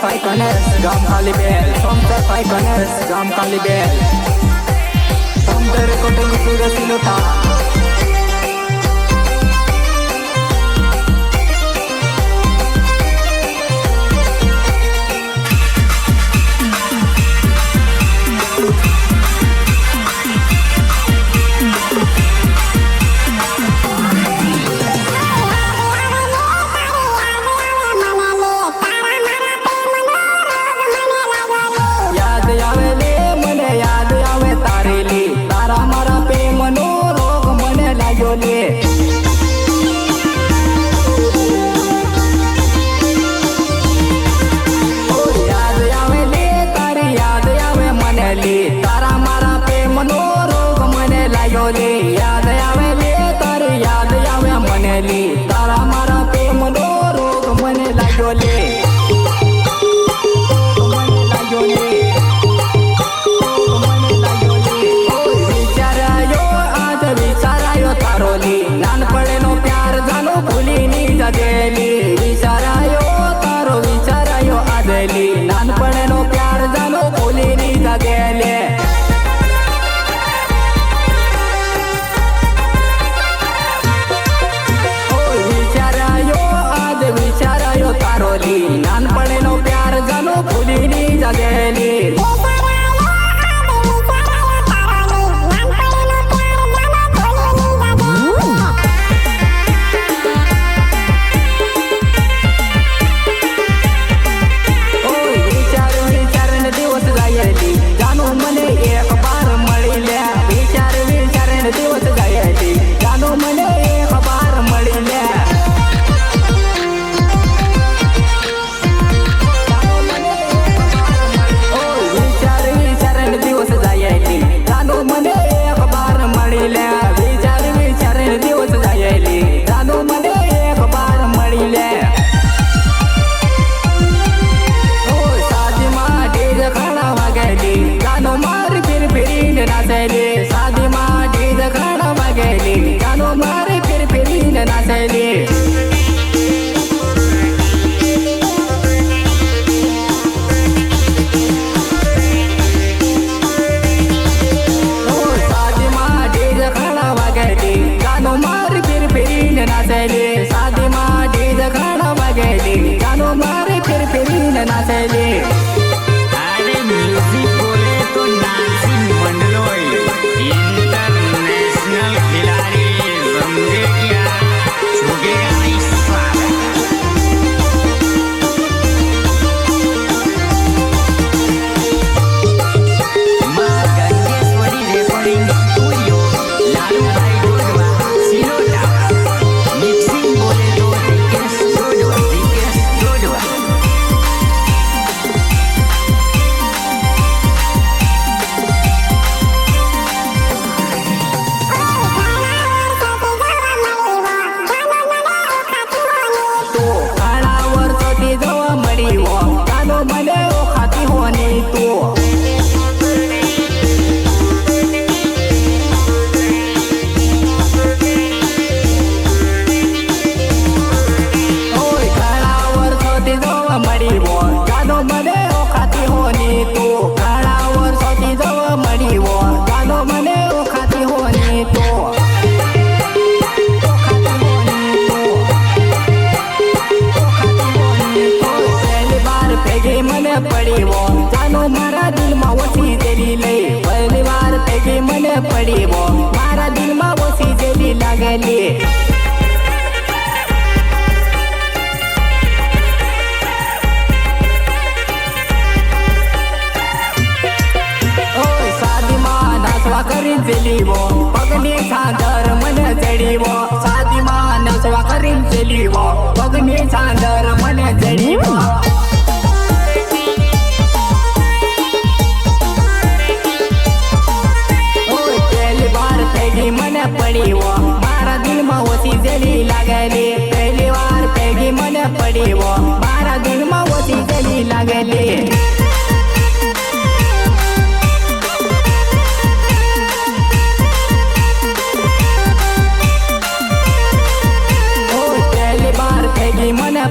Faikanes, Gam Kalibel, Somse Faikanes, Gam Kalibel. Somse recording studio Silota.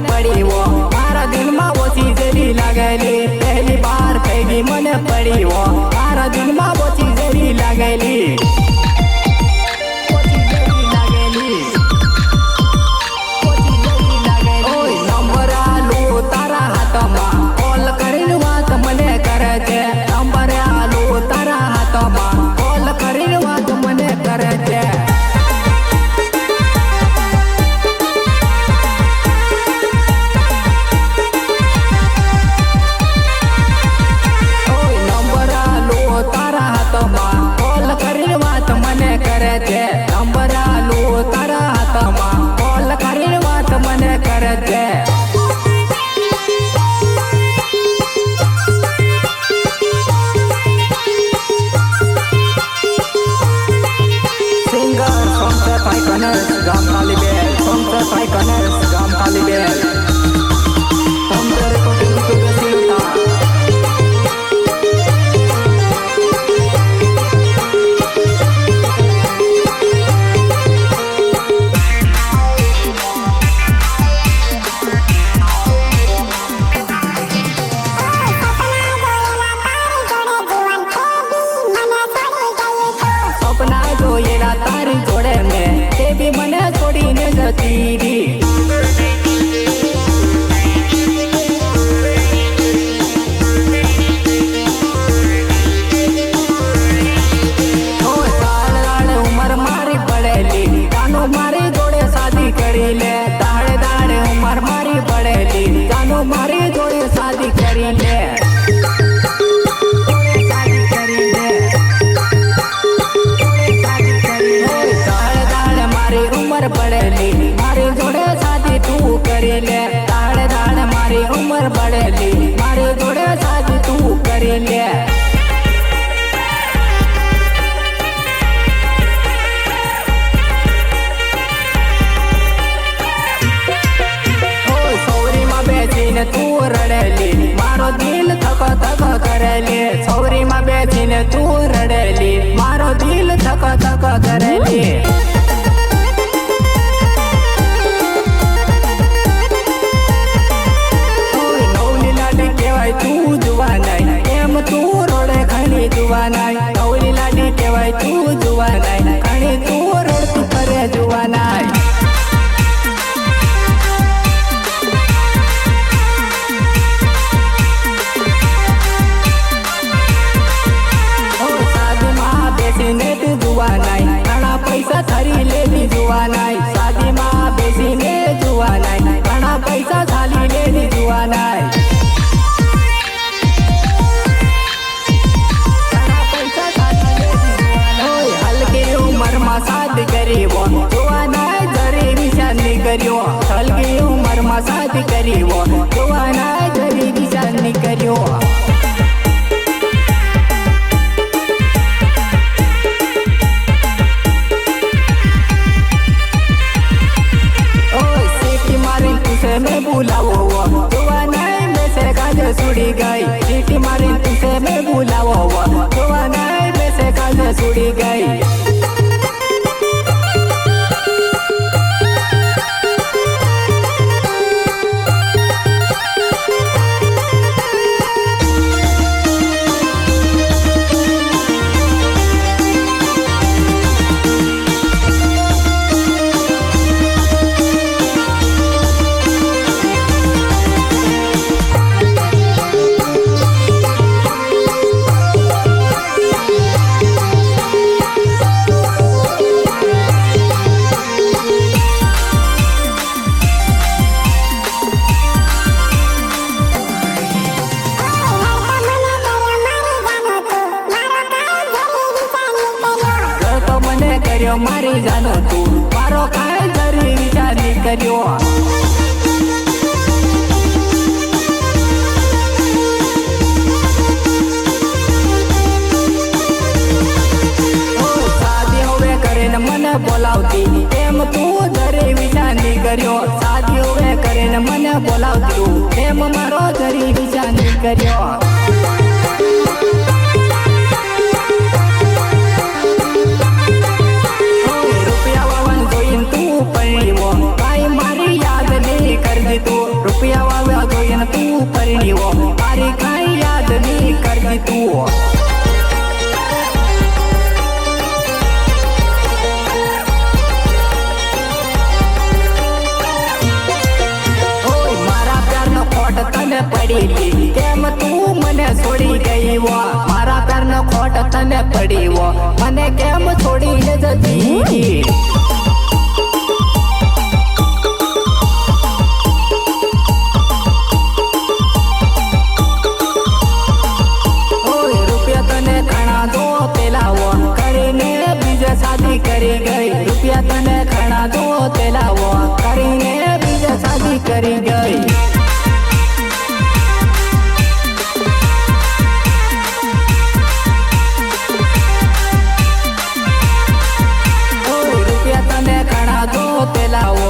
पड़ी वो मारा दिल में वो કોલ કરીને વાત મને કરે છે નંબર આલું તારા હાથમાં કોલ કરીને વાત મને કરે છે નંબર આલું તારા હાથમાં કોલ કરીને વાત મને કરે છે નંબર આલું તારા હાથમાં કોલ કરીને વાત મને કરે છે ગામ કાલી બેલ સંસદ ભાઈ ગણેશ ગામ કાલી બેલ તમને રેકોર્ડિંગ સુરતીલુતા સપના જોયેલા તારી જોડે મેં તે બી મને છોડીને જતી રહી ઉમર મારી પડેલી જાનો મારી જોડે શાદી કરી લે દાડે દાડે ઉમર મારી પડેલી જાનો મારી જોડે શાદી કરી લે પડેલી મારી જોડે શાદી તું કરી લે દાડે દાડે મારી ઉંમર પડેલી મારી જોડે શાદી તું કરી લે સૌરીમાં બેસીને તું રડેલી મારો દિલ થક થક કરેલી સૌરીમાં બેસીને તું રડેલી મારો દિલ થક થક કરેલી તું જુવા નહીં એમ તું રોડે ઘણી જુવા નહીં કૌલી લાડી કહેવાય તું જુવા નહીં ઘણી તું રડતું કરે જુવા નહીં શાદીમાં બેસીને તું જુવા નહીં ઘણા પૈસા થરી લેતી જુવા નહીં શાદીમાં બેસીને જુવા નહીં ઘણા પૈસા થાલી લેતી જુવા નહીં શાદી કરી જોવા ના જરી વિચારની કર્યો હલકી ઉંમરમાં શાદી કરી જોવા ના જરી વિચારની કર્યો સીટી મારી તુસે મેં બોલાવો જોવા ના મેસે કાજે સુડી ગઈ સીટી મારી તુસે મેં બોલાવો જોવા ના મેસે કાજે સુડી ગઈ મારી જાનો તું મારો કાય જરી વિચાર ની કર્યો શાદી હવે કરીને મને બોલાવતી એમ તું જરી વિચાર ની કર્યો શાદી હવે કરીને મને બોલાવતી એમ મારો જરી વિચાર ની કર્યો રૂપિયા વાવ્યા જોઈને તું પરણીવો મારી કાંઈ યાદ નહીં કરતી તું મારા પ્યારનો ખોટ તને તને પડી ગઈ કેમ તું મને છોડી ગઈ વો મારા પ્યારનો ખોટ તને પડી વો મને કેમ છોડીને જતી शादी करी गई रुपया तने खड़ा दो तेला वो करीने बीजा शादी करी गई रुपया तने खड़ा दो तेला वो